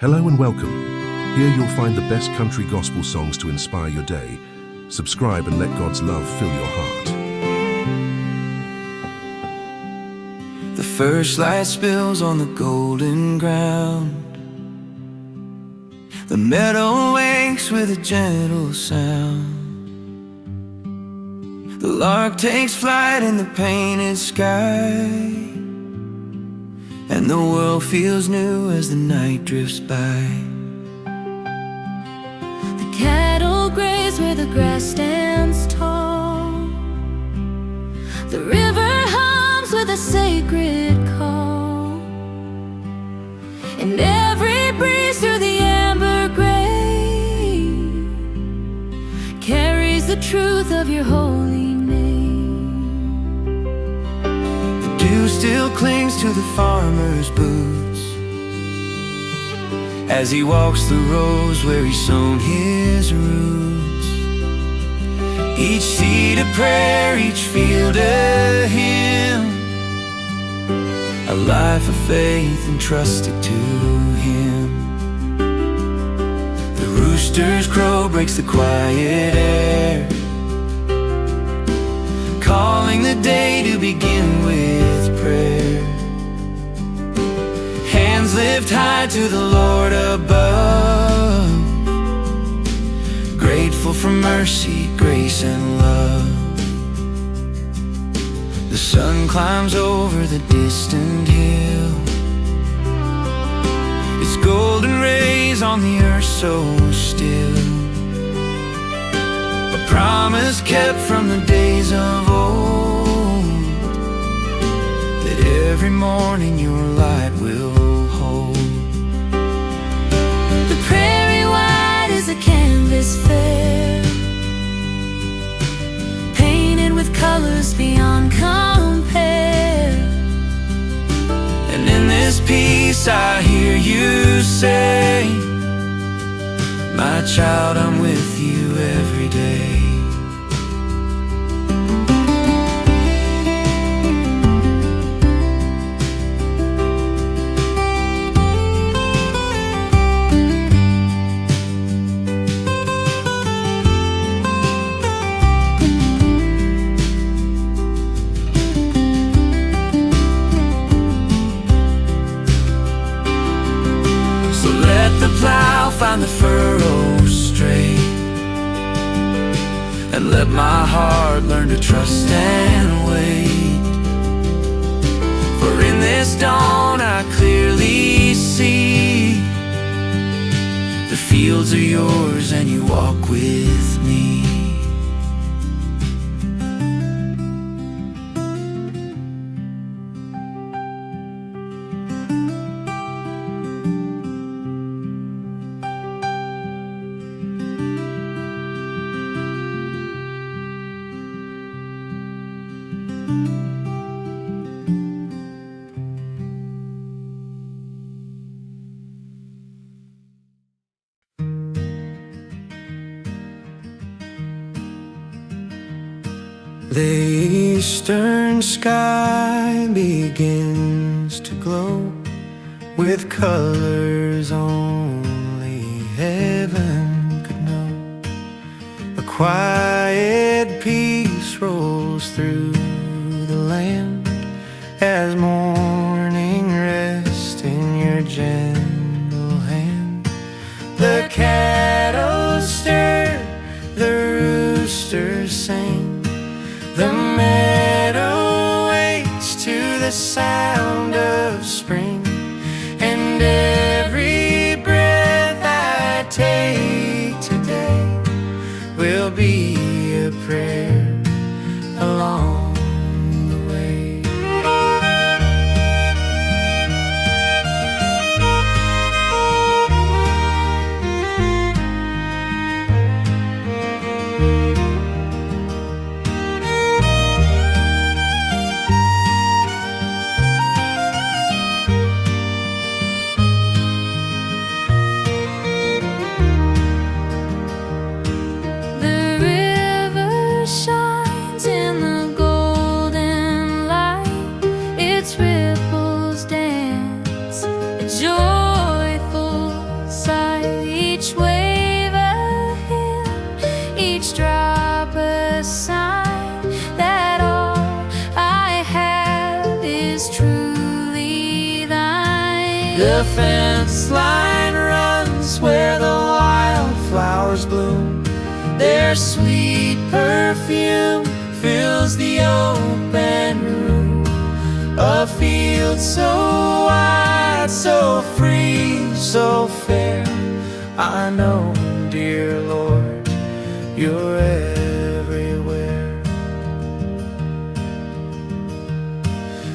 Hello and welcome. Here you'll find the best country gospel songs to inspire your day. Subscribe and let God's love fill your heart. The first light spills on the golden ground. The meadow wakes with a gentle sound. The lark takes flight in the painted sky, and the world feels new as the night drifts by. The cattle graze where the grass stands tall. The river hums with a sacred call, and every breeze through the amber gray carries the truth of your holy name. The dew still clings to the farmer's boots as he walks the rows where he's sown his roots. Each seed a prayer, each field a hymn, a life of faith entrusted to him. The rooster's crow breaks the quiet air, calling the day to begin with prayer. Hands lift high to the Lord above, grateful for mercy, grace, and love. The sun climbs over the distant hill, its golden rays on the earth so still, a promise kept from the days of old, that every morning your light will hold. The prairie wide is a canvas fair, painted with colors beyond compare. And in this peace I hear you say, my child, I'm with you every day. Plow, find the furrow straight, and let my heart learn to trust and wait. For in this dawn I clearly see, the fields are yours and you walk with me. The eastern sky begins to glow with colors only heaven could know. A quiet peace rolls through the land as morning rests in your gentle hand. The cattle stir, the roosters sing, the meadow wakes to the sound of spring, and every breath I take today will be a prayer along the way. The fence line runs where the wildflowers bloom. Their sweet perfume fills the open room. A field so wide, so free, so fair. I know, dear Lord, you're everywhere.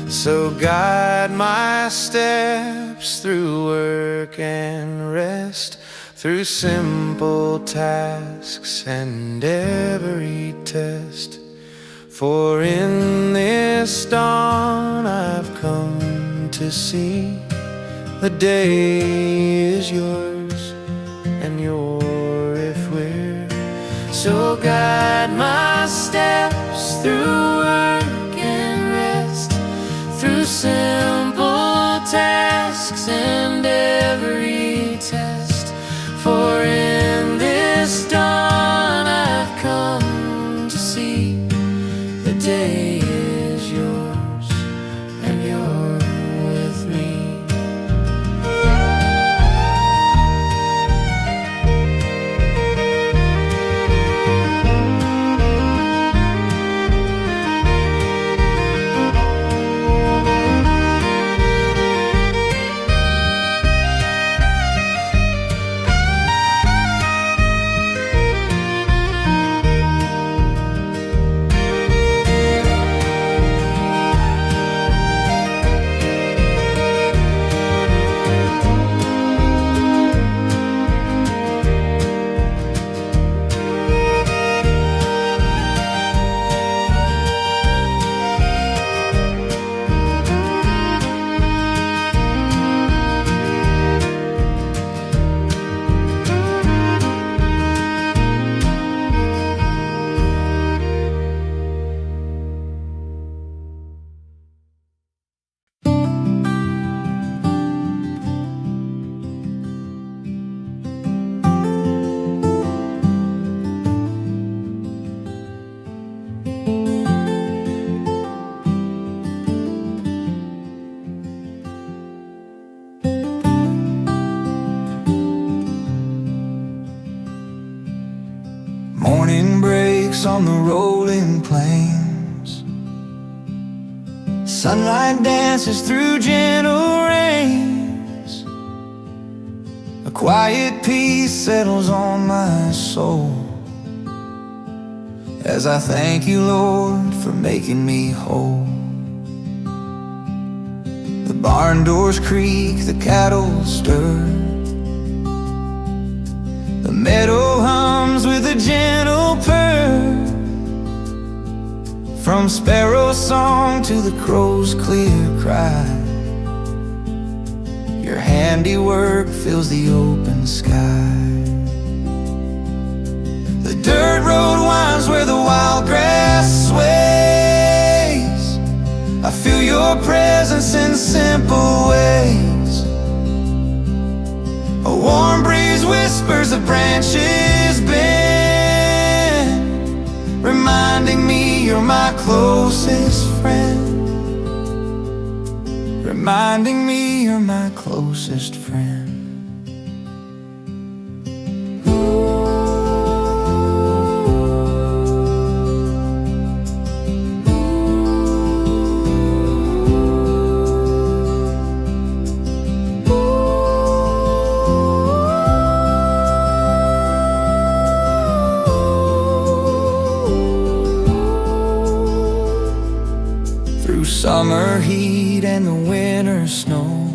So guide my steps through work and rest, through simple tasks and every test. For in this dawn I've come to see the day is yours and you're if we're. So guide my steps through work and rest, through simple tasks and every test. For in this dawn I've come to see the day is yours and you're with me. Morning breaks on the rolling plains. Sunlight dances through gentle rains. A quiet peace settles on my soul as I thank you, Lord, for making me whole. The barn doors creak, the cattle stir, the meadow hums with a gentle purr. From sparrow's song to the crow's clear cry, your handiwork fills the open sky. The dirt road winds where the wild grass sways. I feel your presence in simple ways. A warm breeze whispers, the branches bend, reminding me you're my closest friend. Reminding me you're my closest friend. Summer heat and the winter snow,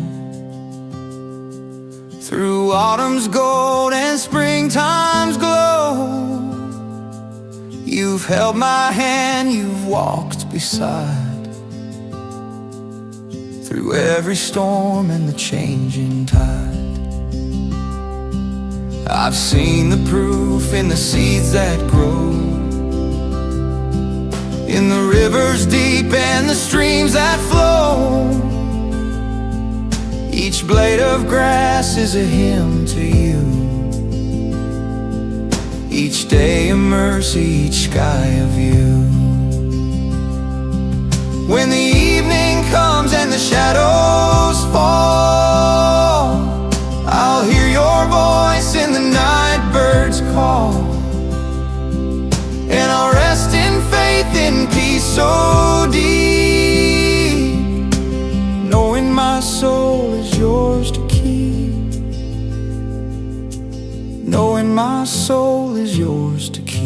through autumn's gold and springtime's glow, you've held my hand, you've walked beside, through every storm and the changing tide. I've seen the proof in the seeds that grow, in the rivers deep and the streams that flow. Each blade of grass is a hymn to you, each day a mercy, each sky a view. When the evening comes and the shadows fall, so deep, knowing my soul is yours to keep, knowing my soul is yours to keep.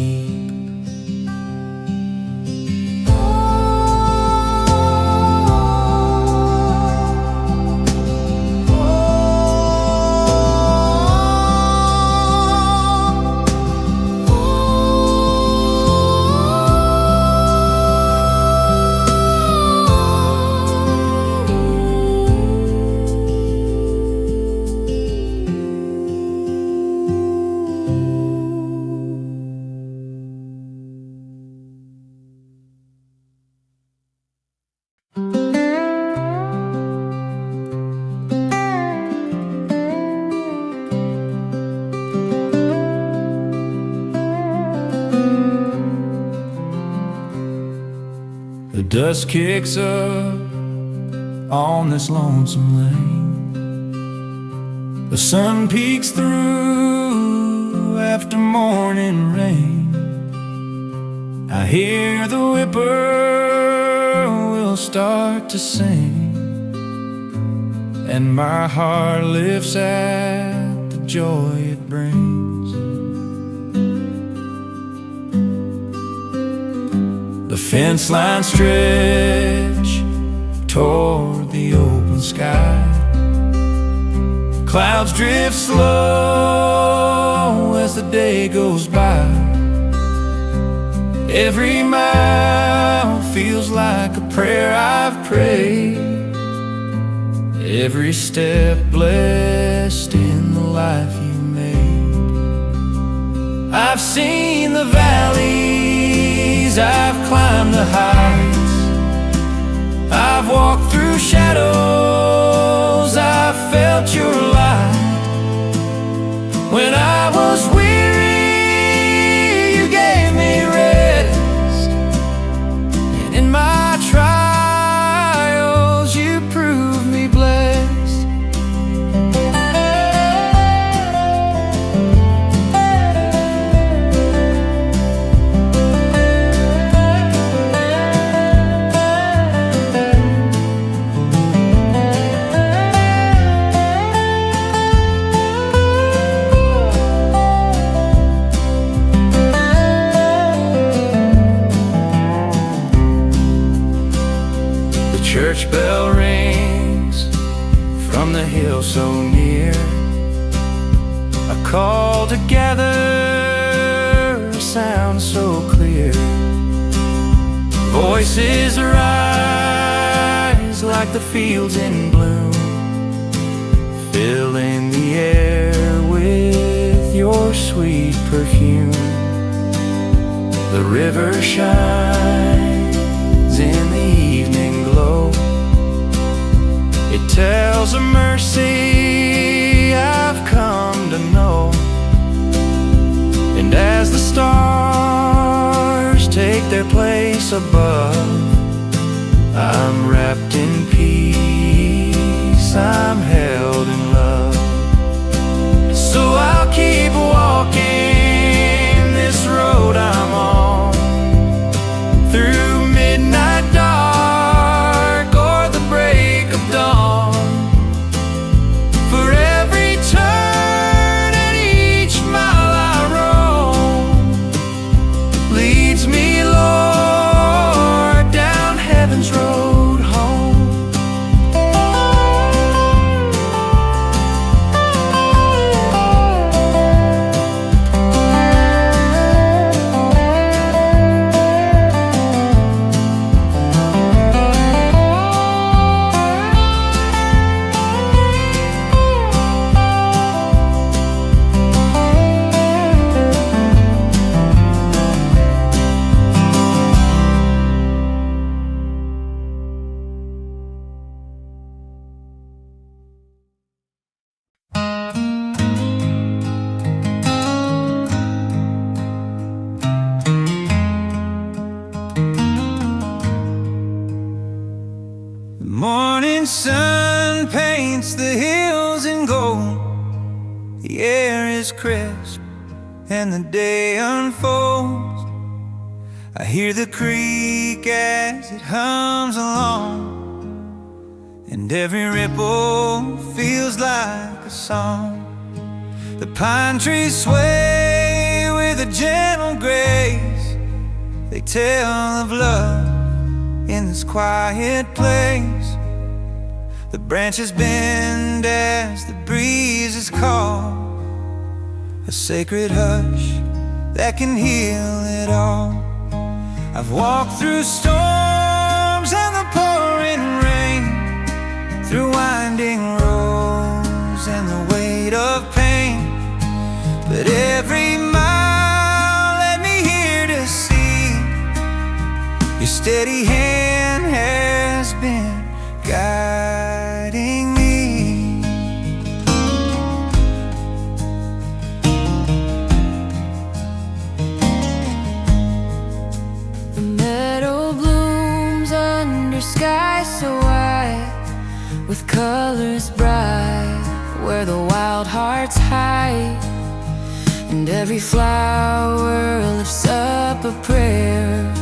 The dust kicks up on this lonesome lane. The sun peeks through after morning rain. I hear the whippoorwill start to sing, and my heart lifts at the joy it brings. The fence lines stretch toward the open sky. Clouds drift slow as the day goes by. Every mile feels like a prayer I've prayed, every step blessed in the life you made. I've seen the valleys, I've climbed the heights, I've walked through shadows, I've felt your light. When I was weary, you gave me rest, and in my trials, you proved me blessed. Church bell rings from the hill so near, a call to gather, a sound so clear. Voices rise like the fields in bloom, filling the air with your sweet perfume. The river shines in the evening glow. It tells of mercy I've come to know. And as the stars take their place above, I'm wrapped in peace, I'm held in love. So I'll keep walking this road I'm on, through midnight dark or the break of dawn. For every turn and each mile I roam leads me, Lord, down heaven's road home. The morning sun paints the hills in gold. The air is crisp and the day unfolds. I hear the creak music as it hums along, and every ripple feels like a song. The pine trees sway with a gentle grace. They tell of love in this quiet place. The branches bend as the breezes call, a sacred hush that can heal it all. I've walked through storms and the pouring rain, through winding roads and the weight of pain, but every mile led me here to see your steady hand has been guiding me. The meadow blooms under sky so wide, with colors bright where the wild hearts hide. And every flower lifts up a prayer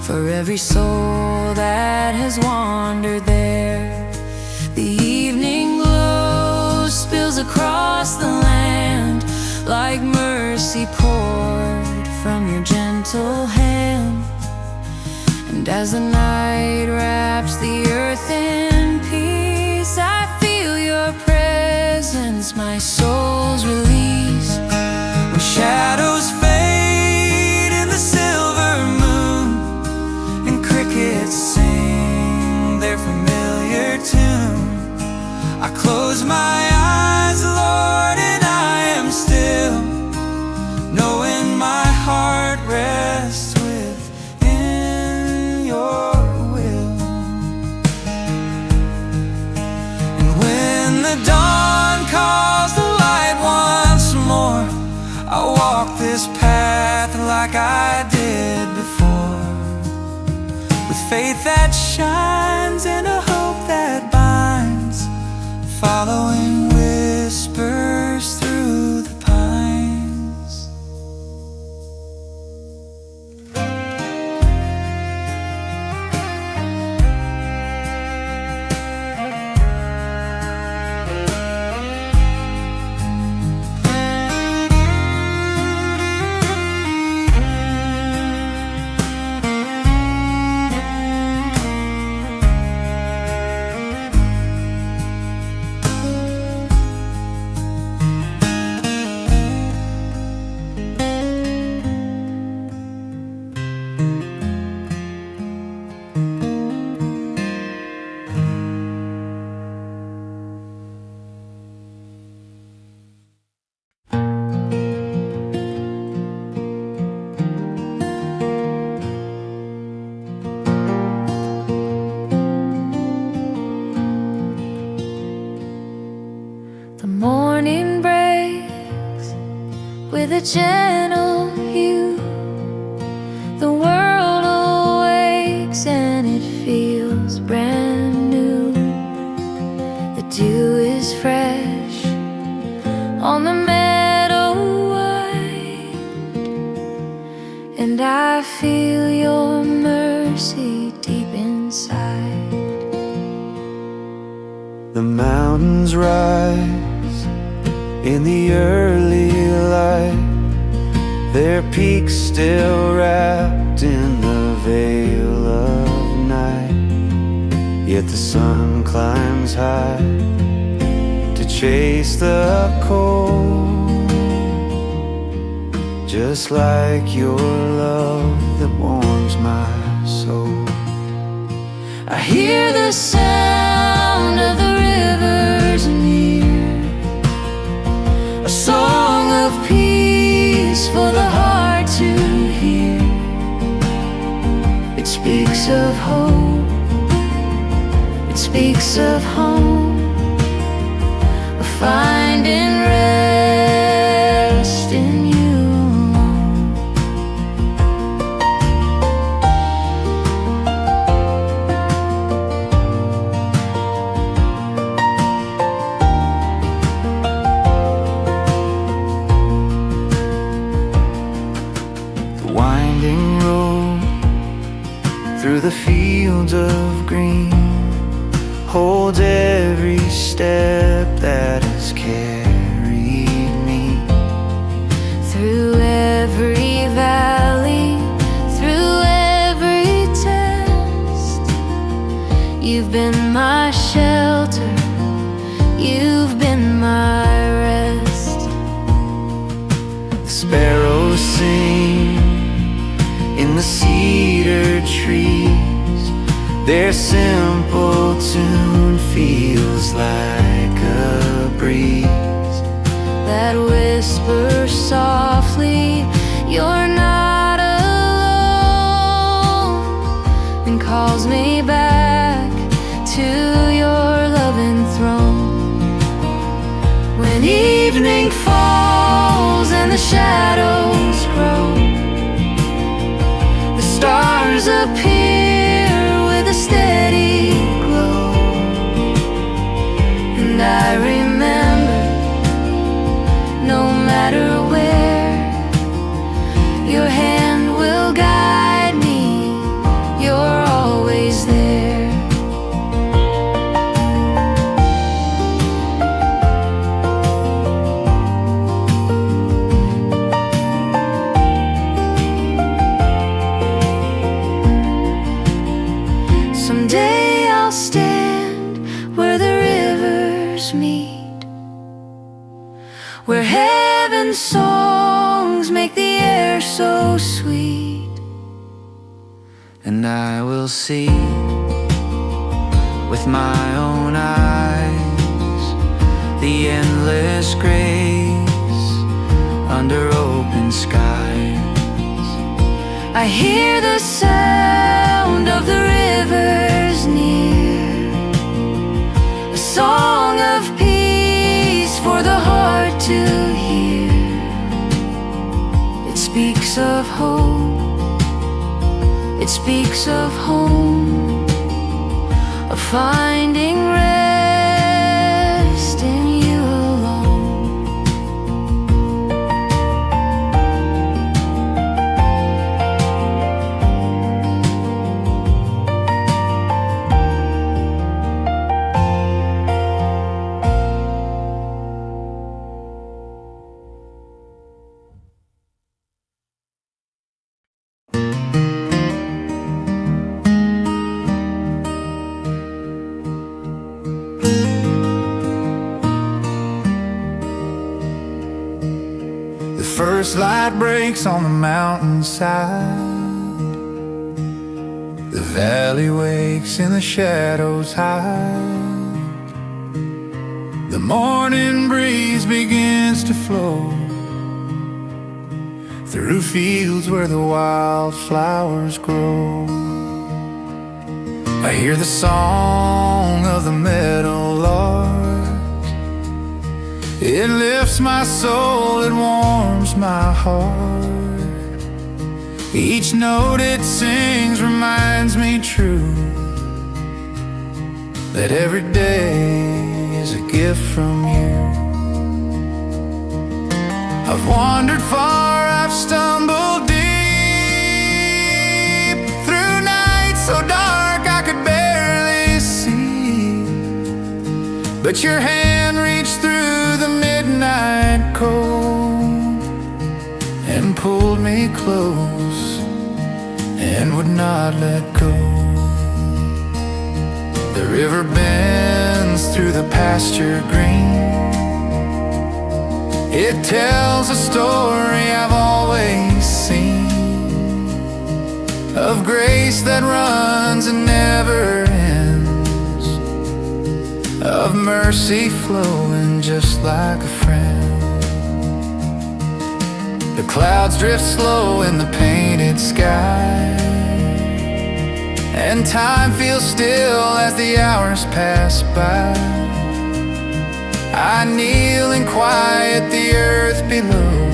for every soul that has wandered there. The evening glow spills across the land like mercy poured from your gentle hand. And as the night wraps the earth in peace, I feel your presence, my soul's release. When shadows fade in the silver moon and crickets sing their familiar tune, I close my eyes, Lord, and I am still, knowing my heart rests within your will. And when the dawn calls the light once more, I walk this path like I did before, with faith that shines and a hope that binds, following whispers through the pines. The morning breaks with a gentle hue. The world awakes and it feels brand new. The dew is fresh on the meadow wide, and I feel your mercy deep inside. The mountains rise in the early light, their peaks still wrapped in the veil of night. Yet the sun climbs high to chase the cold, just like your love that warms my soul. I hear the sound of the rivers near, a song of peace for the heart to hear. It speaks of hope, it speaks of home, of finding rest in you alone. The winding road the fields of green, holds every step that has carried me. Through every valley, through every test, you've been my shelter, you've been my rest. The sparrows sing in the cedar trees, their simple tune feels like a breeze that whispers softly, you're not alone, and calls me back to your loving throne. When evening falls and the shadows grow, the stars appear with a steady glow, and I remember, no matter where, your hand will guide me, you're always there. Someday I'll stand where the rivers meet, where heaven's songs make the air so sweet, and I will see with my own eyes the endless grace under open skies. I hear the sound of the rivers near, a song of peace for the heart to hear. It speaks of hope, it speaks of home, of finding rest in you alone. The first light breaks on the mountainside, the valley wakes and the shadows hide. The morning breeze begins to flow through fields where the wildflowers grow. I hear the song of the meadowlark, it lifts my soul, it warms my heart. Each note it sings reminds me true that every day is a gift from you. I've wandered far, I've stumbled deep, through nights so dark I could barely see, but your hand reached through the midnight cold and pulled me close and would not let go. The river bends through the pasture green, it tells a story I've always seen, of grace that runs and never ends, of mercy flowing just like a friend. The clouds drift slow in the painted sky, and time feels still as the hours pass by. I kneel in quiet, the earth below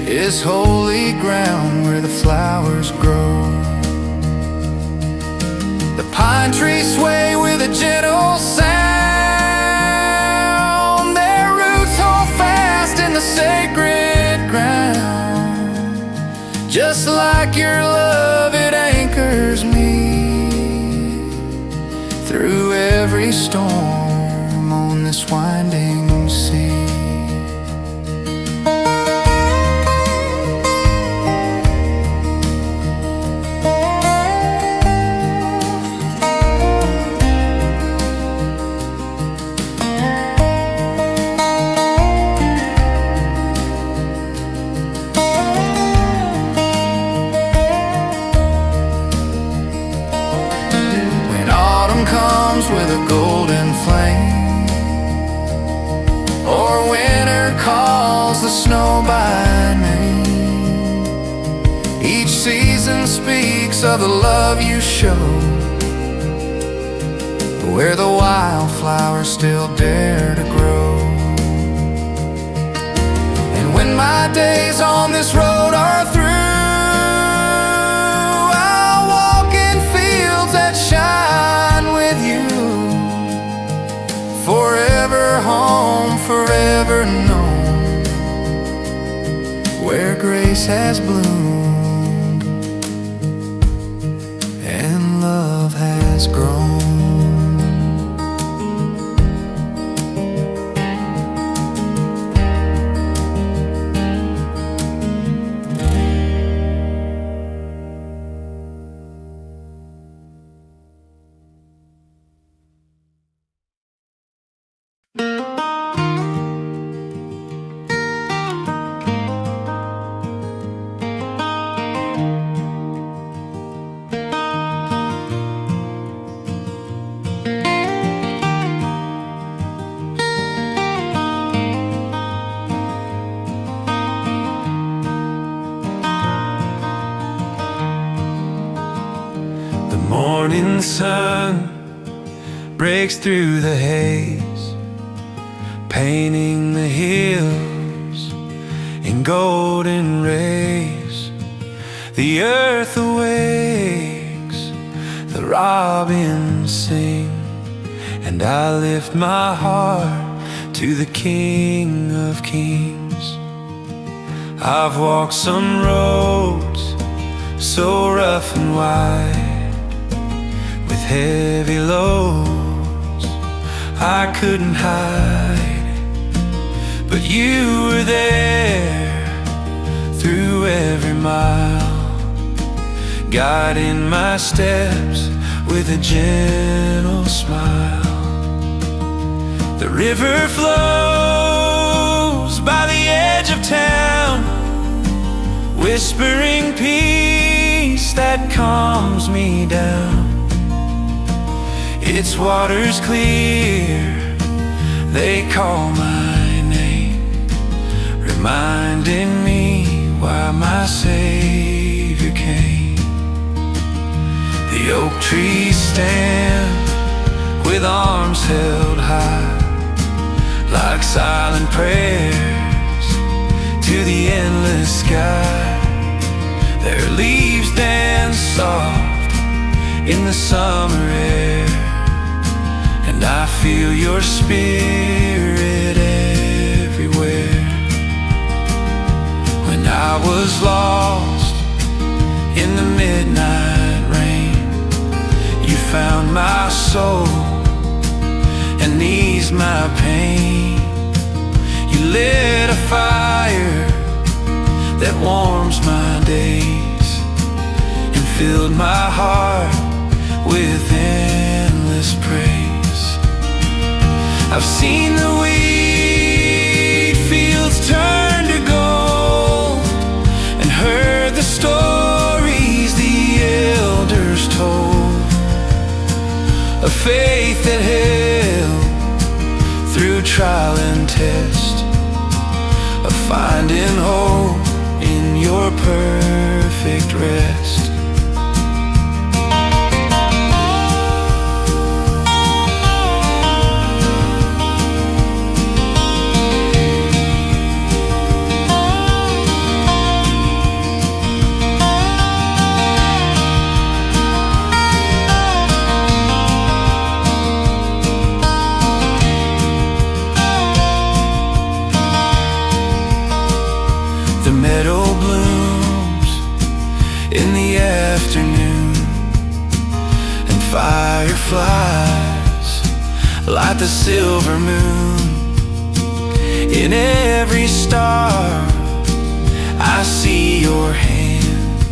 is holy ground where the flowers grow. The pine trees sway with a gentle sound, their roots hold fast in the sacred ground. Just like your love, it ain't storm on this winding sea. With a golden flame, or winter calls the snow by name, each season speaks of the love you show, where the wildflowers still dare to grow. And when my days on this road are through, I'll walk in fields that shine with you. Forever home, forever known, where grace has bloomed and love has grown. Morning sun breaks through the haze, painting the hills in golden rays. The earth awakes, the robins sing, and I lift my heart to the King of Kings. I've walked some roads so rough and wide, heavy loads I couldn't hide, but you were there through every mile, guiding my steps with a gentle smile. The river flows by the edge of town, whispering peace that calms me down. Its waters clear, they call my name, reminding me why my Savior came. The oak trees stand with arms held high, like silent prayers to the endless sky. Their leaves dance soft in the summer air, and I feel your spirit everywhere. When I was lost in the midnight rain, you found my soul and eased my pain. You lit a fire that warms my days and filled my heart with endless praise. I've seen the wheat fields turn to gold, and heard the stories the elders told, of faith that held through trial and test, of finding hope in your perfect rest. The meadow blooms in the afternoon, and fireflies like the silver moon. In every star I see your hand,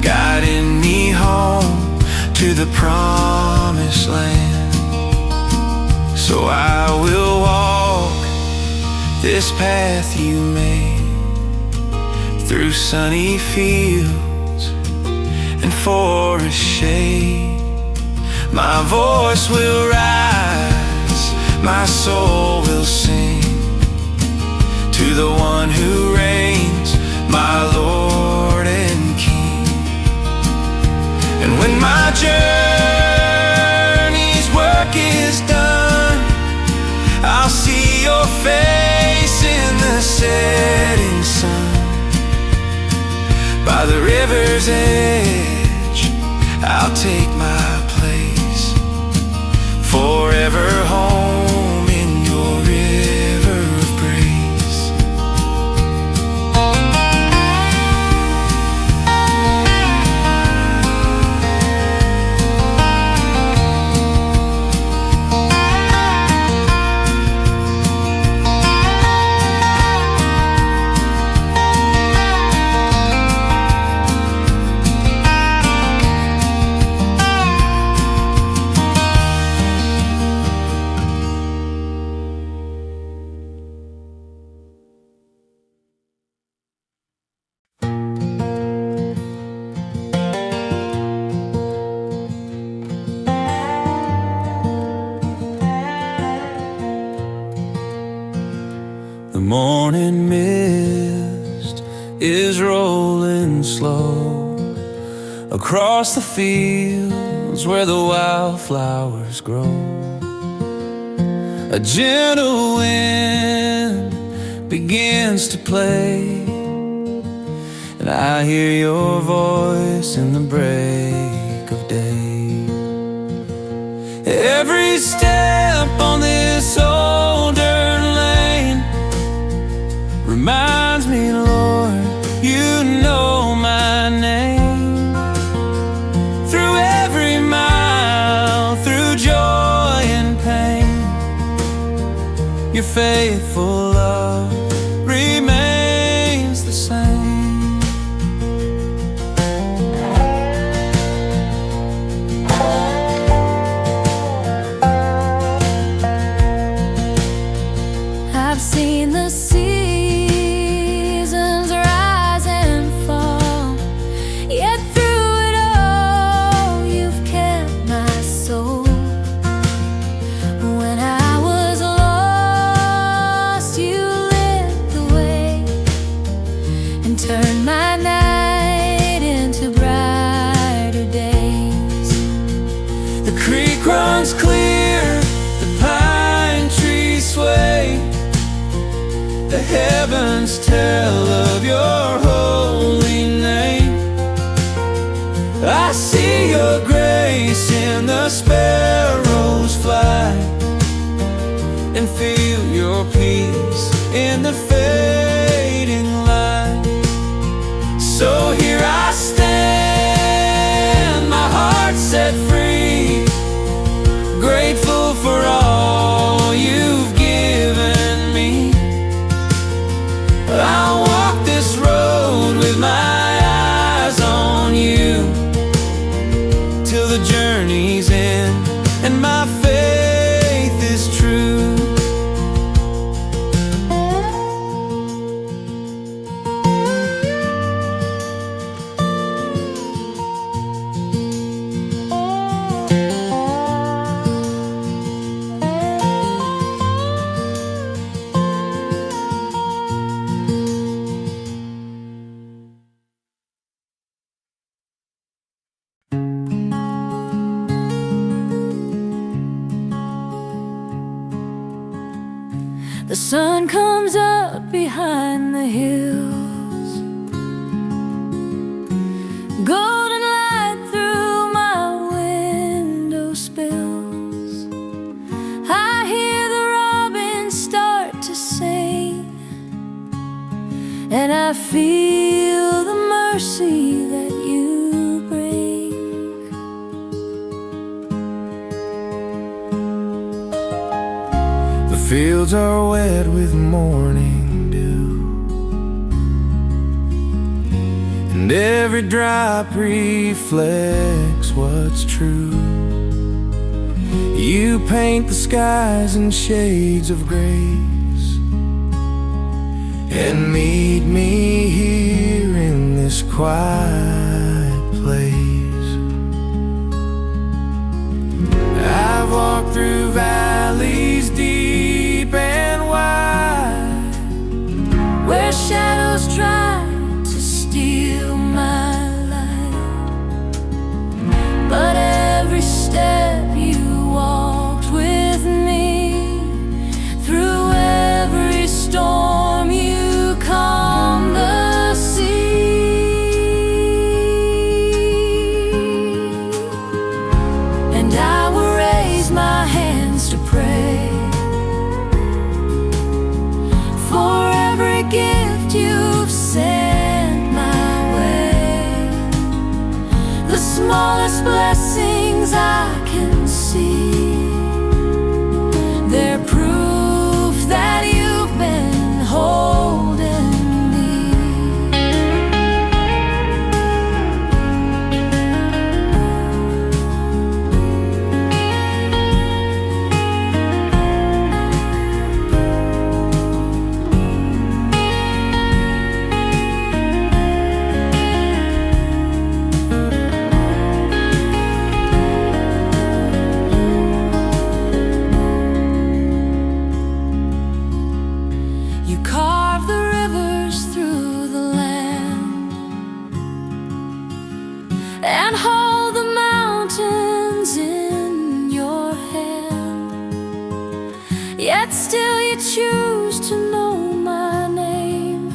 guiding me home to the promised land. So I will walk this path you made, through sunny fields and forest shade. My voice will rise, my soul will sing to the one who reigns, my Lord and King. And when my journey's work is done, I'll see your face in the setting sun. By the river's edge, I'll take my place, forever home in your river of grace. The morning mist is rolling slow across the fields where the wildflowers grow. A gentle wind begins to play, and I hear your voice in the break of day. Every step on this old dirt lane reminds me, Lord, you know my name. Through every mile, through joy and pain, your faithful love remains the same. I've seen the seasons rise and fall, yet through it all you've kept my soul. When I was lost, you lit the way and turned my night into brighter days. The creek runs clear, the pine trees sway, the heavens tell of your holy name. I see your grace in the sparrows fly, and feel your peace in the fading light. So here I stand, my heart set free, grateful for all you've given me. I'll walk this road with my eyes on you, till the journey's end and my faith is true. The sun comes up behind the hills, golden light through my window spills. I hear the robins start to sing, and I feel the mercy that you bring. fields are wet with morning dew, and every drop reflects what's true. You paint the skies in shades of grace and meet me here in this quiet place. I've walked through valleys deep and wide, where shadows try to steal my light, but every step you walked with me, through every storm you calmed the sea. And I will raise my hands to pray for every gift you've sent my way, the smallest blessings I can see. They're proof that you've been holding me. You carve the rivers through the land and hold the mountains in your hand, yet still you choose to know my name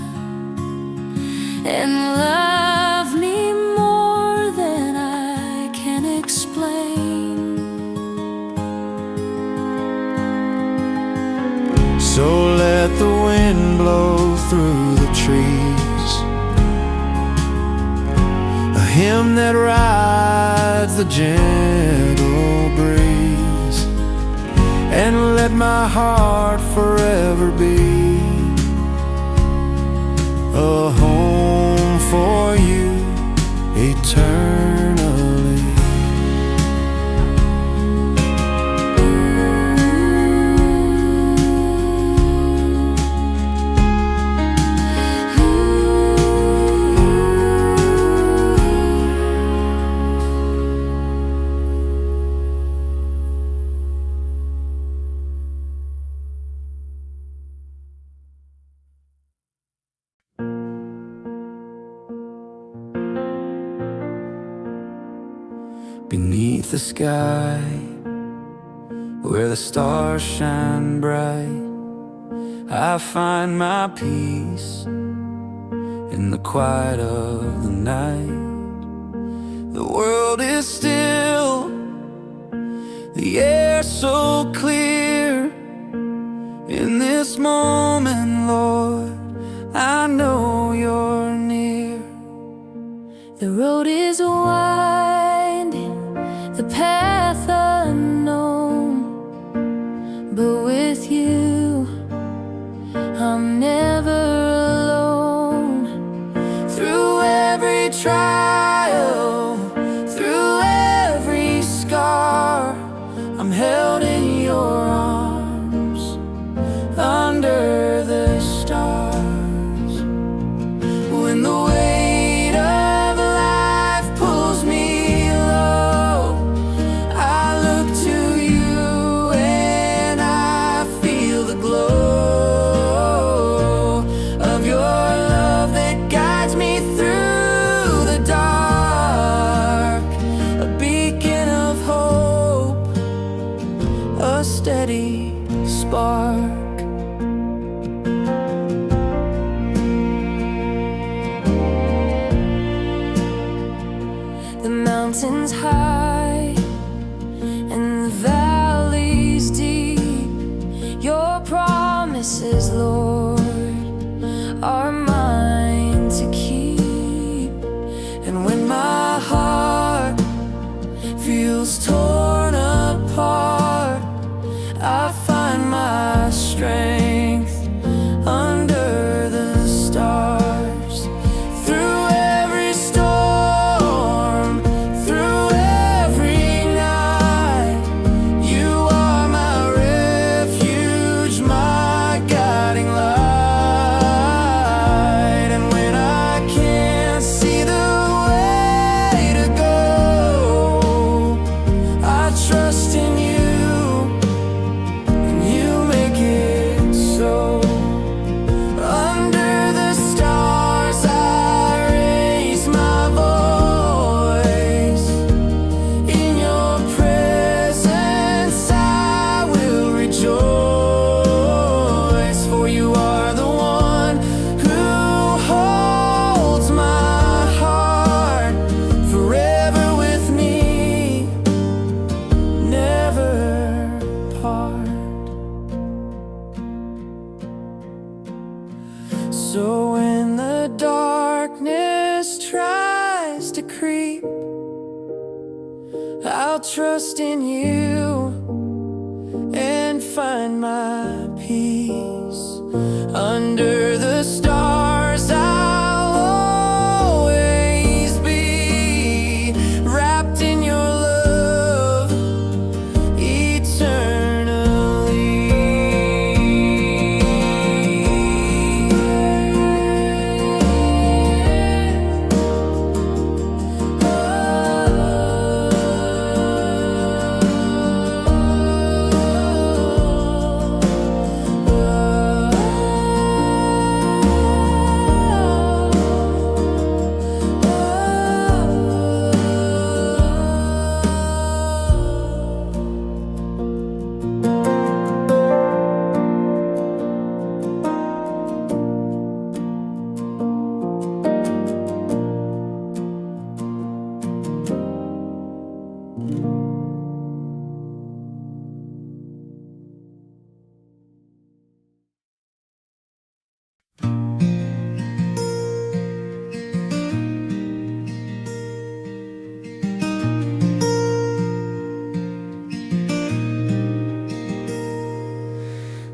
and love me more than I can explain. So let the wind blow through the trees, a hymn that rides the gentle breeze, and let my heart forever be a home for you eternally. Beneath the sky, where the stars shine bright, I find my peace in the quiet of the night. The world is still, the air so clear. In this moment, Lord, I know you're near. The road is winding, the path unknown, but with you I'm never alone. Through every trial, through every scar, I'm held in your arms under the stars. When the weight of life pulls me low, I look to you and I feel the glow of your love that guides me through the dark. A beacon of hope, a steady spark. The mountains high and the valleys deep, your promises, Lord, are mine to keep. And when my heart feels torn apart, I find my strength So when the darkness tries to creep, I'll trust in you and find my peace. Under the stars I'll always be, wrapped in your love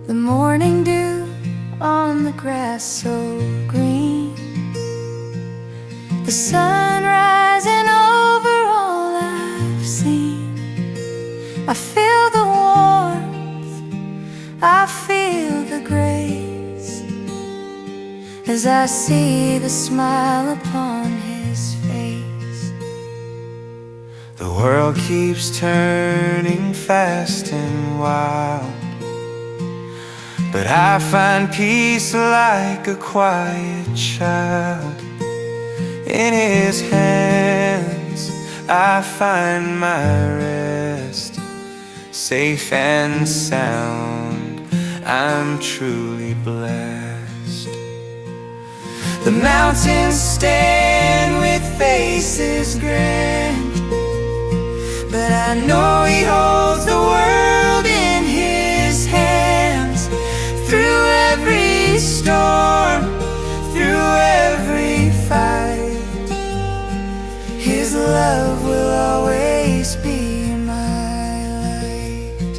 The morning dew on the grass so green, the sun rising over all I've seen. I feel the warmth, I feel the grace, as I see the smile upon his face. The world keeps turning fast and wild, but I find peace like a quiet child. In his hands I find my rest, safe and sound, I'm truly blessed. The mountains stand with faces grand, but I know he holds the world in his hands. Through every storm, through every fight, his love will always be my light.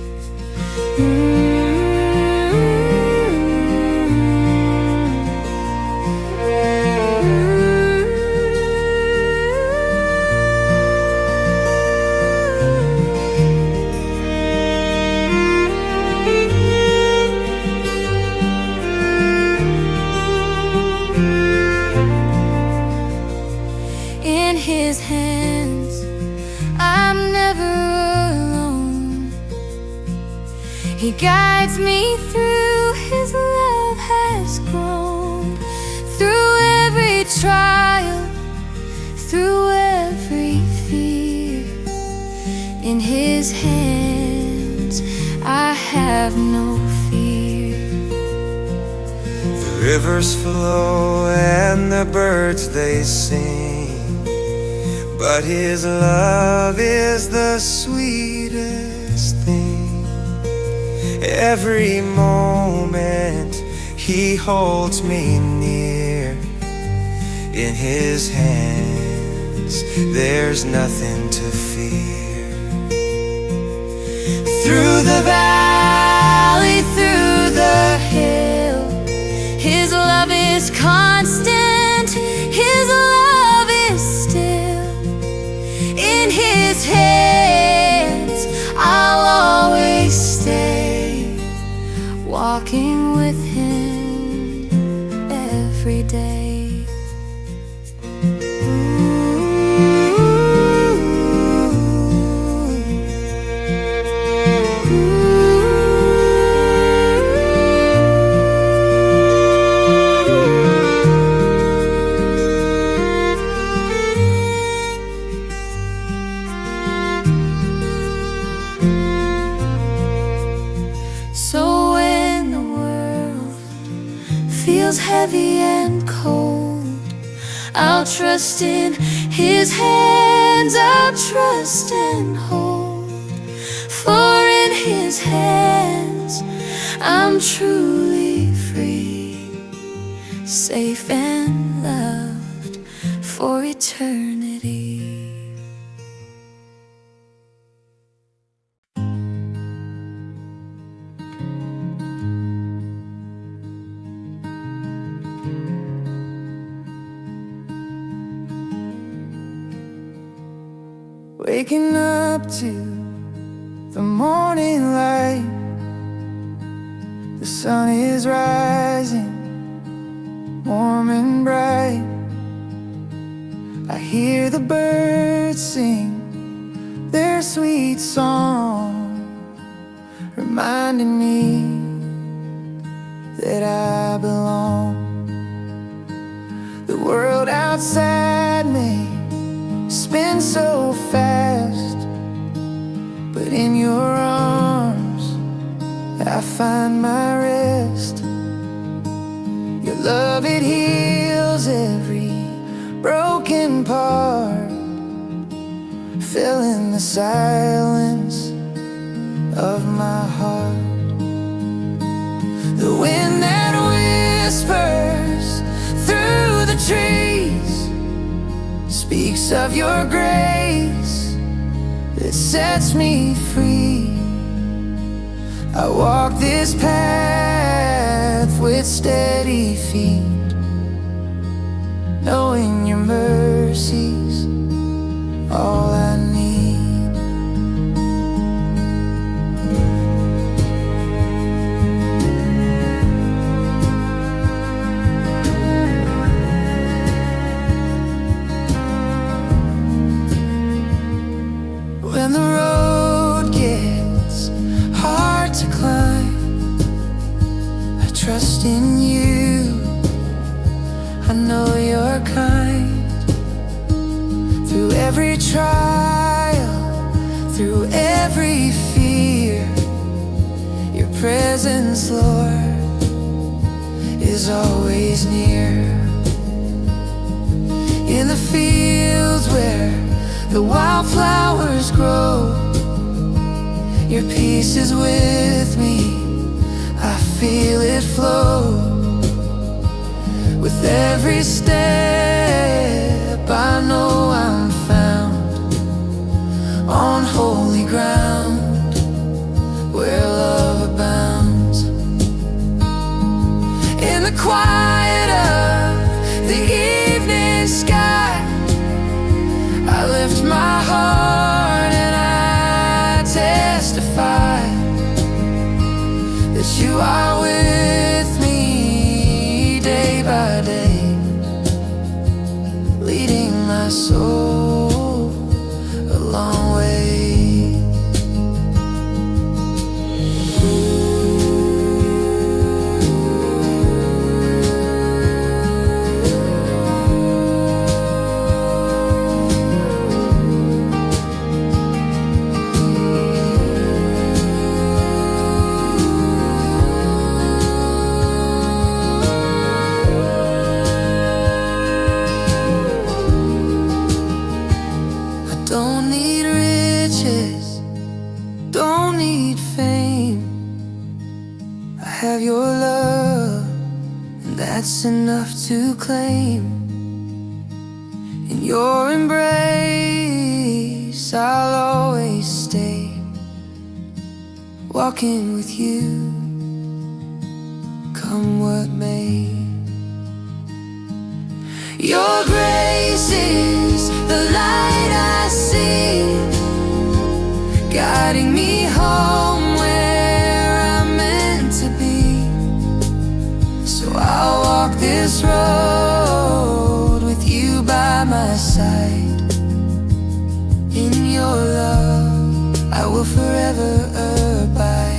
In his hands I'm never alone. He guides me through, his love has grown. Through every trial, through every fear, in his hands I have no fear. The rivers flow and the birds they sing, but his love is the sweetest thing. Every moment he holds me near. In his hands there's nothing to fear. Through the valley, through the hill, his love is constant, his love is still. In his hands I'll always stay, walking with him every day. So when the world feels heavy and cold, I'll trust in his hands, I'll trust and hold. For in his hands I'm truly free, safe and loved for eternity. Waking up to the morning light, the sun is rising, warm and bright. I hear the birds sing their sweet song, reminding me that I belong. The world outside may spin so fast, but in your arms I find my rest. Your love, it heals every broken part, filling the silence of my heart. The wind that whispers through the trees speaks of your grace that sets me free. I walk this path with steady feet, knowing your mercy's all I need. When the road gets hard to climb, I trust in you. I know you're kind. Through every trial, through every fear, your presence, Lord, is always near. In the fields where the wildflowers grow, your peace is with me, I feel it flow. With every step I know I'm found on holy ground where love abounds. In the quiet of the evening sky, I lift my heart and I testify that you are with me day by day, leading my soul a long way. Don't need riches, don't need fame. I have your love, and that's enough to claim. In your embrace I'll always stay, walking with you, come what may. Your grace is the light I see, guiding me home where I'm meant to be. So I'll walk this road with you by my side. In your love I will forever abide.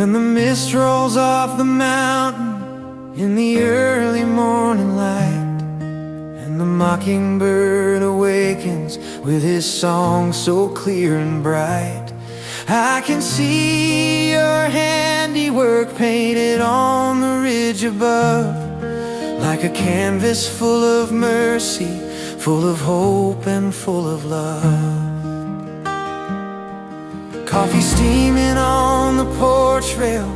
When the mist rolls off the mountain in the early morning light, and the mockingbird awakens with his song so clear and bright, I can see your handiwork painted on the ridge above, like a canvas full of mercy, full of hope and full of love. Coffee steaming on the porch rail,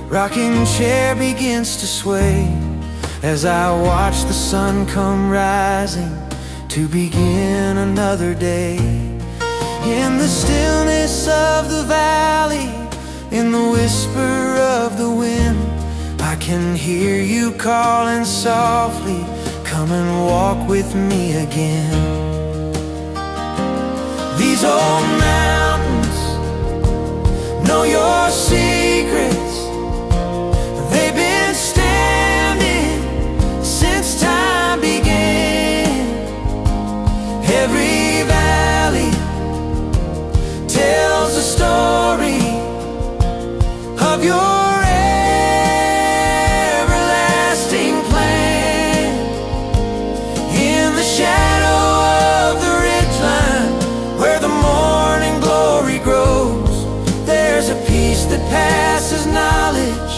rocking chair begins to sway, as I watch the sun come rising to begin another day. In the stillness of the valley, in the whisper of the wind, I can hear you calling softly, come and walk with me again. These old mountains know your secrets. They've been standing since time began. Every valley tells a story of your everlasting plan. In the shadow of the ridgeline, where the morning glory grows, there's a peace that passes knowledge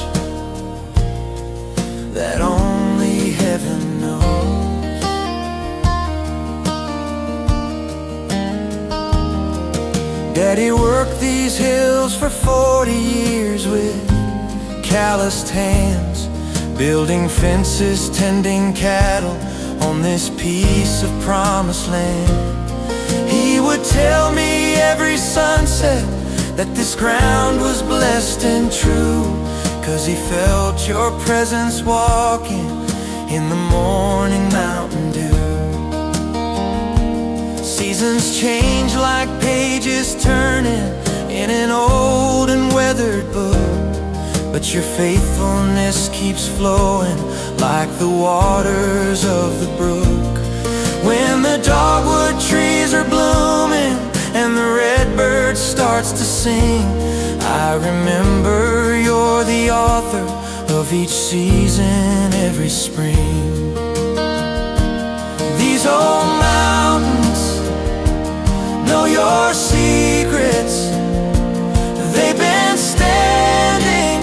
that only heaven knows. Daddy worked these hills for 40 years with calloused hands, building fences, tending cattle on this piece of promised land. He would tell me every sunset that this ground was blessed and true, 'cause he felt your presence walking in the morning mountain dew. Seasons change like pages turning in an old and weathered book, but your faithfulness keeps flowing like the waters of the brook. When the dogwood trees are blooming and the redbird starts to sing, I remember you're the author of each season every spring. These old mountains know your secrets. They've been standing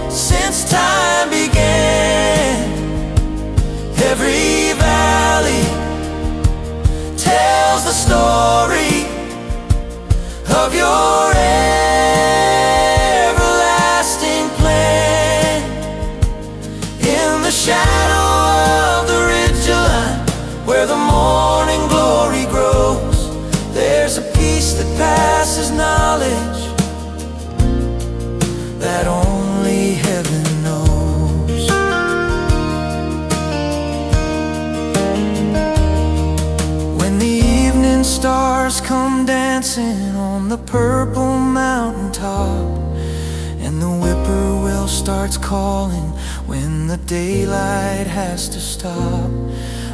since time began. Every valley tells the story of your everlasting plan. In the shadow of the ridgeline, where the morning glory grows, there's a peace that passes knowledge that only heaven knows. When the evening stars come dancing on the purple mountaintop, and the whippoorwill starts calling when the daylight has to stop,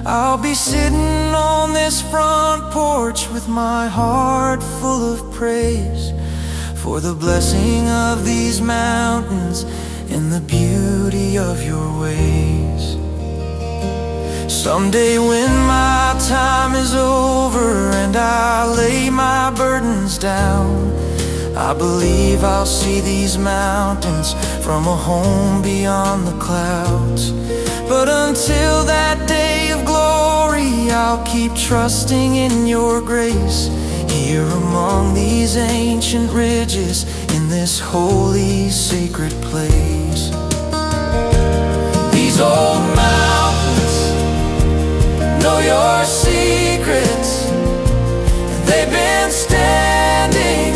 I'll be sitting on this front porch with my heart full of praise for the blessing of these mountains and the beauty of your ways. Someday when my time is over and I lay my burdens down, I believe I'll see these mountains from a home beyond the clouds. But until that day of glory, I'll keep trusting in your grace, here among these ancient ridges, in this holy sacred place. These old mountains know your secrets. They've been standing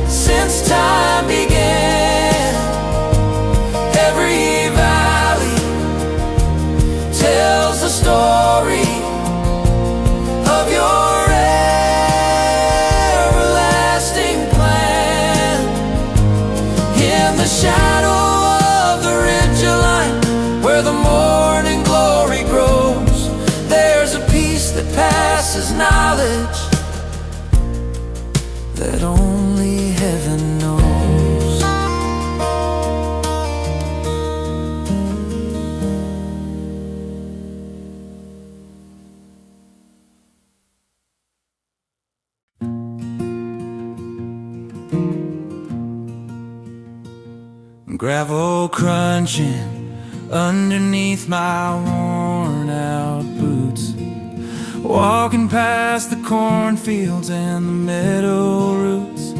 since time began. Every valley tells the story of your everlasting plan. In the shadow of the ridgeline, where the morning glory grows, there's a peace that passes knowledge that only heaven knows. Gravel crunching underneath my worn out boots, walking past the cornfields and the meadow roots.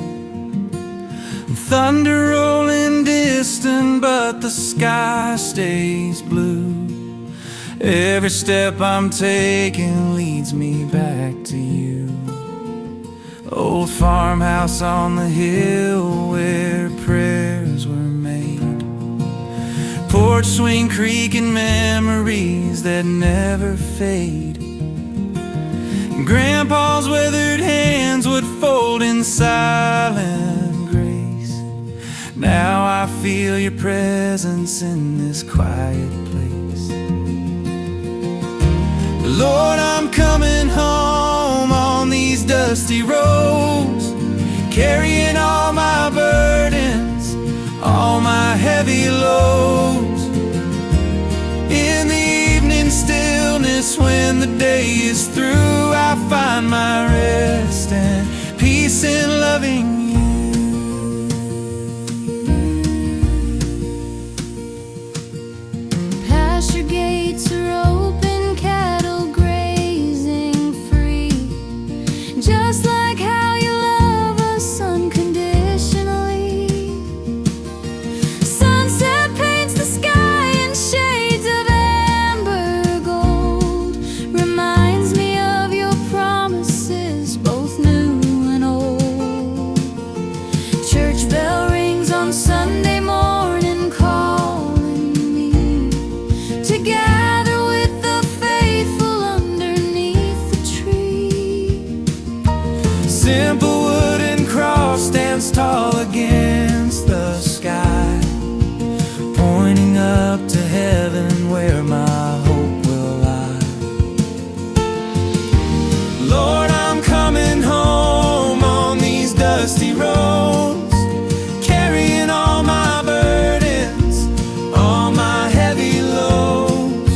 Thunder rolling distant, but the sky stays blue. Every step I'm taking leads me back to you. Old farmhouse on the hill where prayers were made. Porch swing creaking memories that never fade. Grandpa's weathered hands would fold in silent grace. Now I feel your presence in this quiet place. Lord, I'm coming home on these dusty roads, carrying all my burdens, all my heavy loads. In the evening stillness, when the day is through, I find my rest and peace in loving you. Pasture gates are open, cattle grazing free, just like how you love us unconditionally. Sunset paints the sky in shades of amber gold, reminds me of your promises, both new and old. Church bell rings on Sunday morning, calling me to gather with the faithful underneath the tree. Simple wooden cross stands tall against the sky, pointing up to heaven where my hope will lie. Lord, I'm coming home on these dusty roads, carrying all my burdens, all my heavy loads.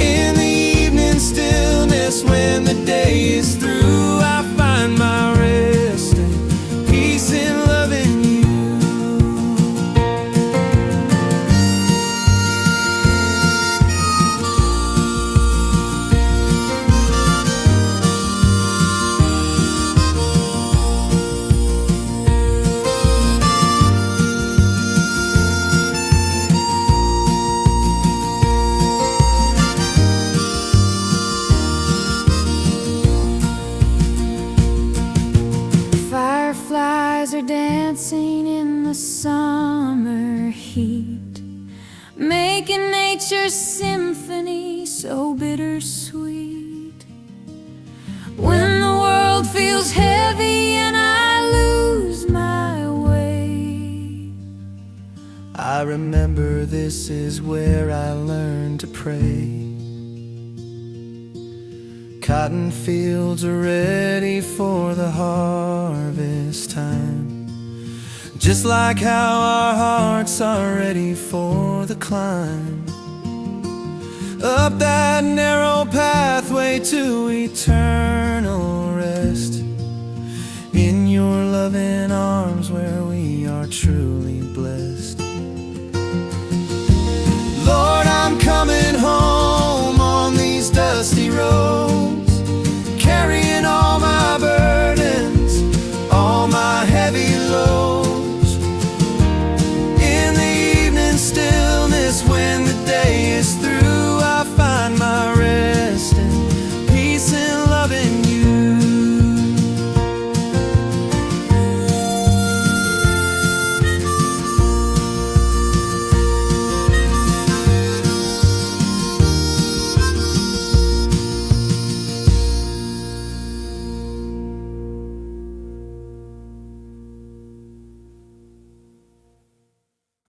In the evening stillness, when the day is through, I find my rest and peace in loving you. Fireflies are dancing in the summer heat, making nature's symphony so bittersweet. When the world feels heavy and I lose my way, I remember this is where I learned to pray. Cotton fields are ready for the harvest time, just like how our hearts are ready for the climb. Up that narrow pathway to eternal rest, in your loving arms where we are truly blessed.